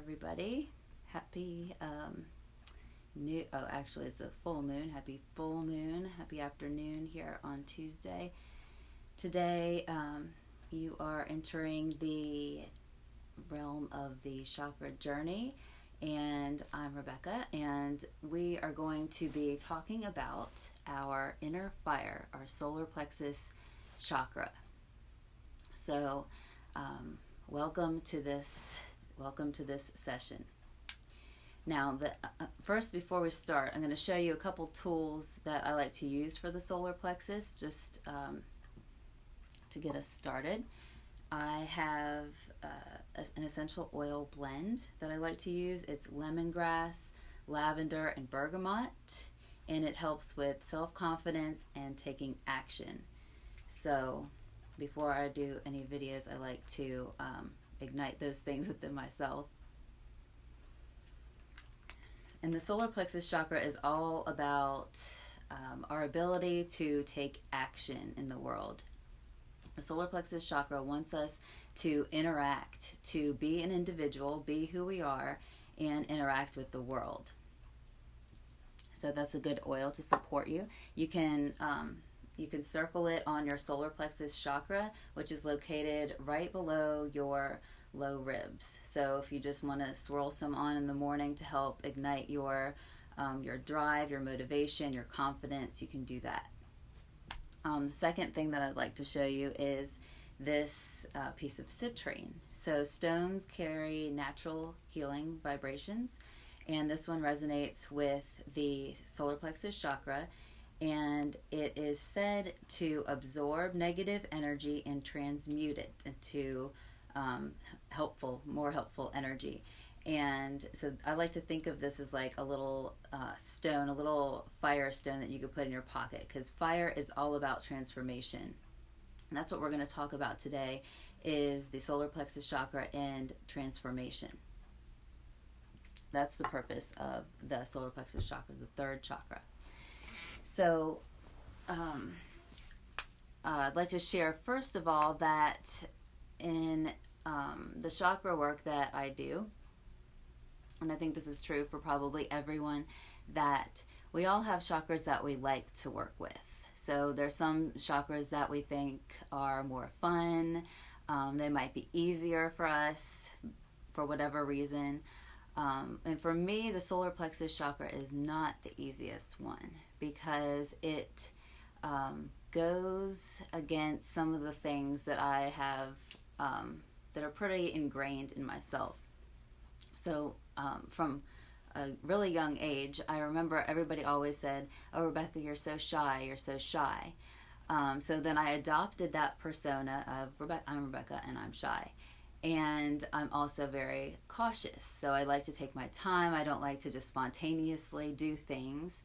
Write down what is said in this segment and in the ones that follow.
everybody. Happy new. Oh, actually, it's a full moon. Happy full moon. Happy afternoon here on Tuesday. Today, you are entering the realm of the chakra journey, and I'm Rebecca, and we are going to be talking about our inner fire, our solar plexus chakra. So, welcome to this session. Now, first, before we start, I'm going to show you a couple tools that I like to use for the solar plexus, just to get us started. I have an essential oil blend that I like to use. It's lemongrass, lavender, and bergamot, and it helps with self-confidence and taking action. So before I do any videos, I like to ignite those things within myself. And the solar plexus chakra is all about our ability to take action in the world. The solar plexus chakra wants us to interact, to be an individual, be who we are, and interact with the world. So that's a good oil to support you. You can circle it on your solar plexus chakra, which is located right below your low ribs. So if you just want to swirl some on in the morning to help ignite your drive, your motivation, your confidence, you can do that. The second thing that I'd like to show you is this piece of citrine. So stones carry natural healing vibrations, and this one resonates with the solar plexus chakra, and it is said to absorb negative energy and transmute it into more helpful energy. And so I like to think of this as like a little stone, a little fire stone that you could put in your pocket, because fire is all about transformation. And that's what we're going to talk about today, is the solar plexus chakra and transformation. That's the purpose of the solar plexus chakra, the third chakra. So I'd like to share first of all that in the chakra work that I do, and I think this is true for probably everyone, that we all have chakras that we like to work with. So there's some chakras that we think are more fun. They might be easier for us for whatever reason. And for me, the solar plexus chakra is not the easiest one, because it goes against some of the things that I have that are pretty ingrained in myself. So from a really young age, I remember everybody always said, "Oh, Rebecca, you're so shy, you're so shy." So then I adopted that persona of I'm Rebecca and I'm shy. And I'm also very cautious. So I like to take my time. I don't like to just spontaneously do things.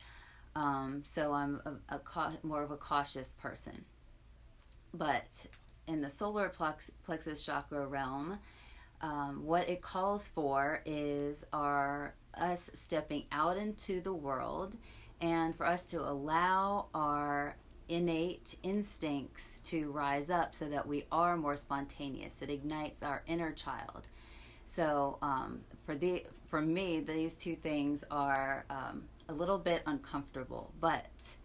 So I'm more of a cautious person. But in the solar plexus chakra realm, what it calls for is us stepping out into the world, and for us to allow our innate instincts to rise up so that we are more spontaneous. It ignites our inner child. So for me, these two things are a little bit uncomfortable, but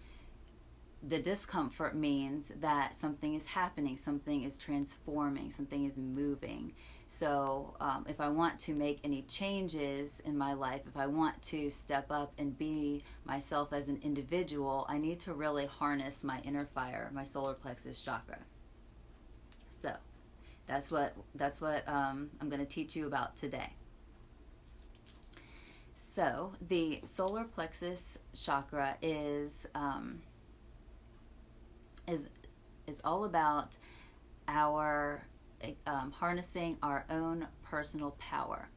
the discomfort means that something is happening, something is transforming, something is moving. So if I want to make any changes in my life, if I want to step up and be myself as an individual, I need to really harness my inner fire, my solar plexus chakra. So that's what I'm going to teach you about today. So the solar plexus chakra is all about our harnessing our own personal power.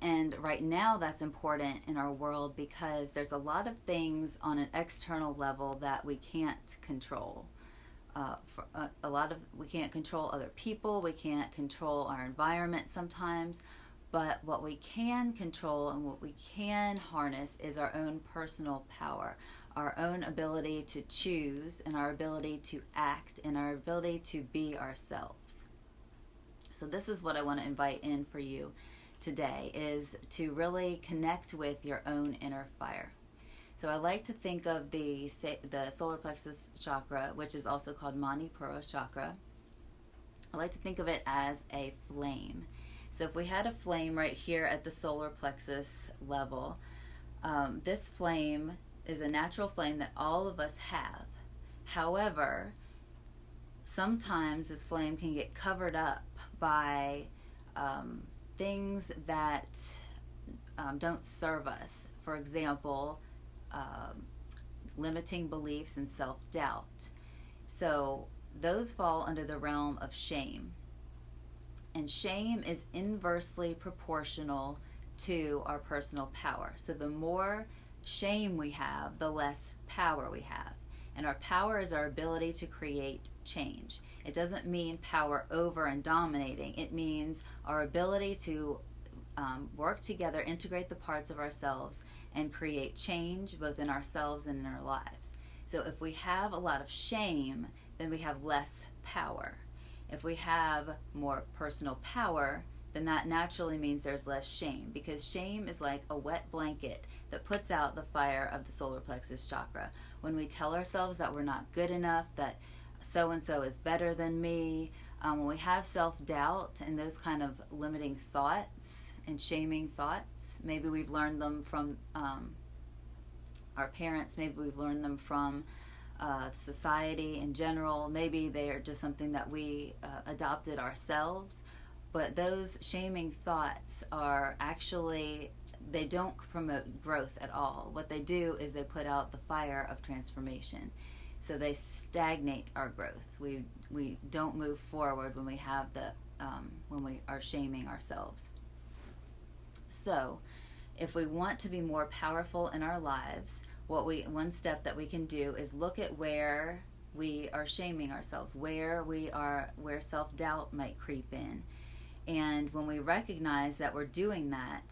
And right now that's important in our world, because there's a lot of things on an external level that we can't control. We can't control other people, we can't control our environment sometimes, but what we can control and what we can harness is our own personal power, our own ability to choose, and our ability to act, and our ability to be ourselves. So this is what I want to invite in for you today is to really connect with your own inner fire. So I like to think of the Solar-Plexus Chakra, which is also called Manipura Chakra. I like to think of it as a flame. So if we had a flame right here at the solar plexus level, this flame is a natural flame that all of us have. However, sometimes this flame can get covered up by things that don't serve us. For example, limiting beliefs and self-doubt. So those fall under the realm of shame. And shame is inversely proportional to our personal power. So the more shame we have, the less power we have. And our power is our ability to create change. It doesn't mean power over and dominating. It means our ability to work together, integrate the parts of ourselves, and create change both in ourselves and in our lives. So if we have a lot of shame, then we have less power. If we have more personal power, then that naturally means there's less shame, because shame is like a wet blanket that puts out the fire of the solar plexus chakra. When we tell ourselves that we're not good enough, that so-and-so is better than me, when we have self-doubt and those kind of limiting thoughts and shaming thoughts, maybe we've learned them from our parents, maybe we've learned them from society in general, maybe they are just something that we adopted ourselves, but those shaming thoughts are actually, they don't promote growth at all. What they do is they put out the fire of transformation. So they stagnate our growth. We don't move forward when we have when we are shaming ourselves. So if we want to be more powerful in our lives, one step that we can do is look at where we are shaming ourselves, where self-doubt might creep in. And when we recognize that we're doing that,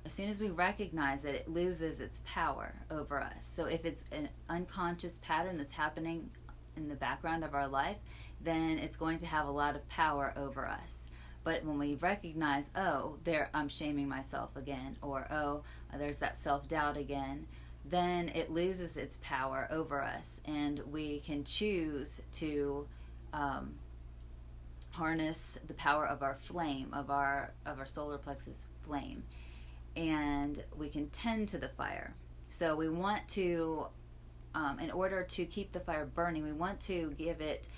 as soon as we recognize it, it loses its power over us. So if it's an unconscious pattern that's happening in the background of our life, then it's going to have a lot of power over us. But when we recognize, oh, I'm shaming myself again, or oh, there's that self-doubt again, then it loses its power over us, and we can choose to harness the power of our flame, of our solar plexus flame, and we can tend to the fire. So we want to, in order to keep the fire burning, we want to give it,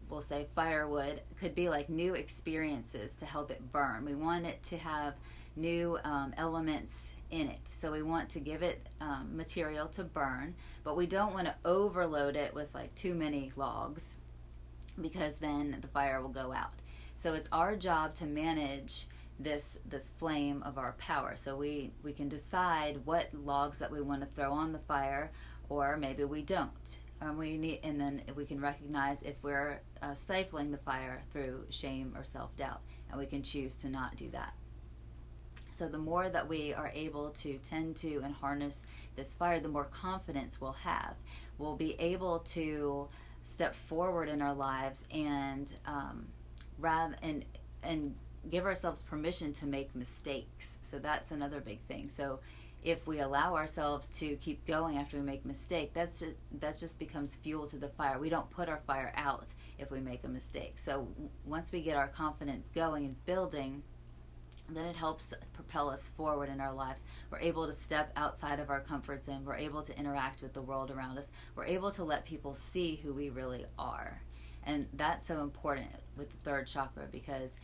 we'll say firewood, could be like new experiences to help it burn. We want it to have new elements in it. So we want to give it material to burn, but we don't want to overload it with like too many logs, because then the fire will go out. So it's our job to manage this flame of our power. So we can decide what logs that we want to throw on the fire, or maybe we don't. And then we can recognize if we're stifling the fire through shame or self-doubt, and we can choose to not do that. So the more that we are able to tend to and harness this fire, the more confidence we'll have. We'll be able to step forward in our lives and and give ourselves permission to make mistakes. So that's another big thing. So if we allow ourselves to keep going after we make a mistake, that just becomes fuel to the fire. We don't put our fire out if we make a mistake. So once we get our confidence going and building, then it helps propel us forward in our lives. We're able to step outside of our comfort zone. We're able to interact with the world around us. We're able to let people see who we really are. And that's so important with the third chakra, because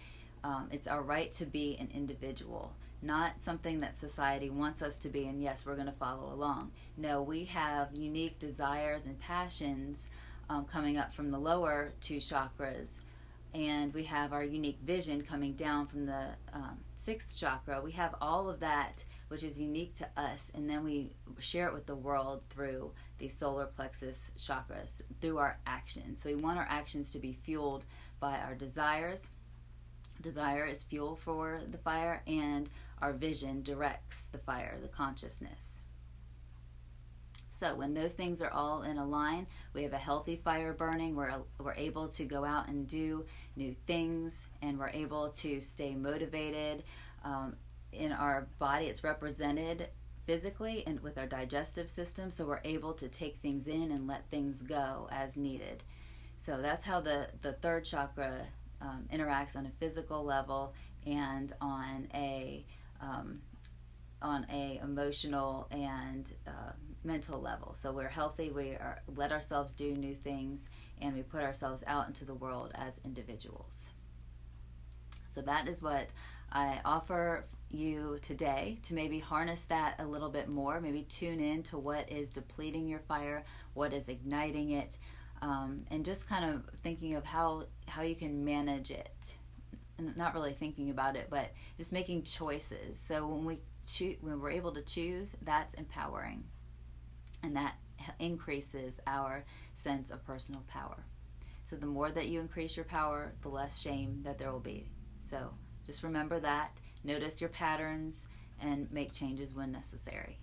it's our right to be an individual, not something that society wants us to be, and yes, we're going to follow along. No, we have unique desires and passions coming up from the lower two chakras, and we have our unique vision coming down from the sixth chakra. We have all of that which is unique to us, and then we share it with the world through the solar plexus chakras, through our actions. So we want our actions to be fueled by our desires. Desire is fuel for the fire, and our vision directs the fire, the consciousness. So when those things are all in a line, we have a healthy fire burning. We're able to go out and do new things, and we're able to stay motivated. in our body. It's represented physically and with our digestive system, so we're able to take things in and let things go as needed. So that's how the third chakra interacts on a physical level and on a emotional and mental level. So we're healthy, let ourselves do new things, and we put ourselves out into the world as individuals. So that is what I offer you today, to maybe harness that a little bit more, maybe tune in to what is depleting your fire, what is igniting it, and just kind of thinking of how you can manage it. And not really thinking about it, but just making choices. So when we're able to choose, that's empowering, and that increases our sense of personal power. So the more that you increase your power, the less shame that there will be. So just remember that, notice your patterns, and make changes when necessary.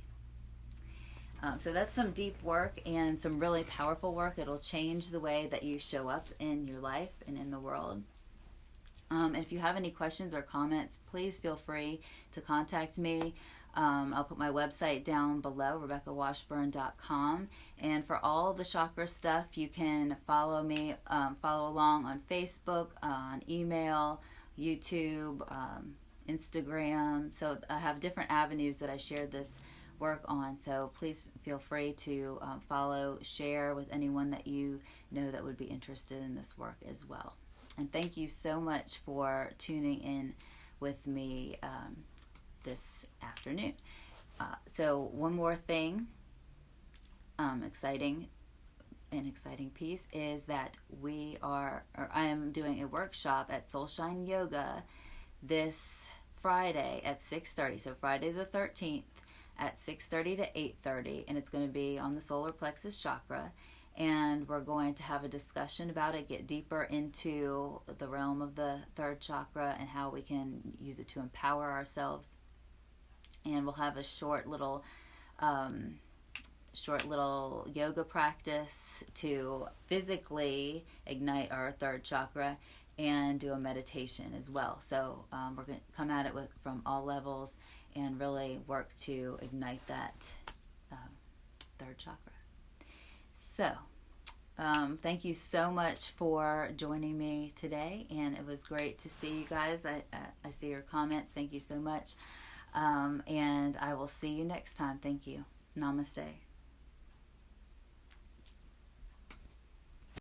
So that's some deep work and some really powerful work. It'll change the way that you show up in your life and in the world. And if you have any questions or comments, please feel free to contact me. I'll put my website down below, RebeccaWashburn.com. And for all the chakra stuff, you can follow me, follow along on Facebook, on email, YouTube, Instagram. So I have different avenues that I share this work on. So please feel free to follow, share with anyone that you know that would be interested in this work as well. And thank you so much for tuning in with me this afternoon. So one more thing, exciting piece is that I am doing a workshop at Soulshine Yoga this Friday at 6:30. So Friday the 13th at 6:30 to 8:30, and it's going to be on the Solar-Plexus Chakra. And we're going to have a discussion about it, get deeper into the realm of the third chakra and how we can use it to empower ourselves. And we'll have a short little yoga practice to physically ignite our third chakra, and do a meditation as well. So we're going to come at it from all levels and really work to ignite that third chakra. So, thank you so much for joining me today, and it was great to see you guys. I see your comments. Thank you so much, and I will see you next time. Thank you. Namaste.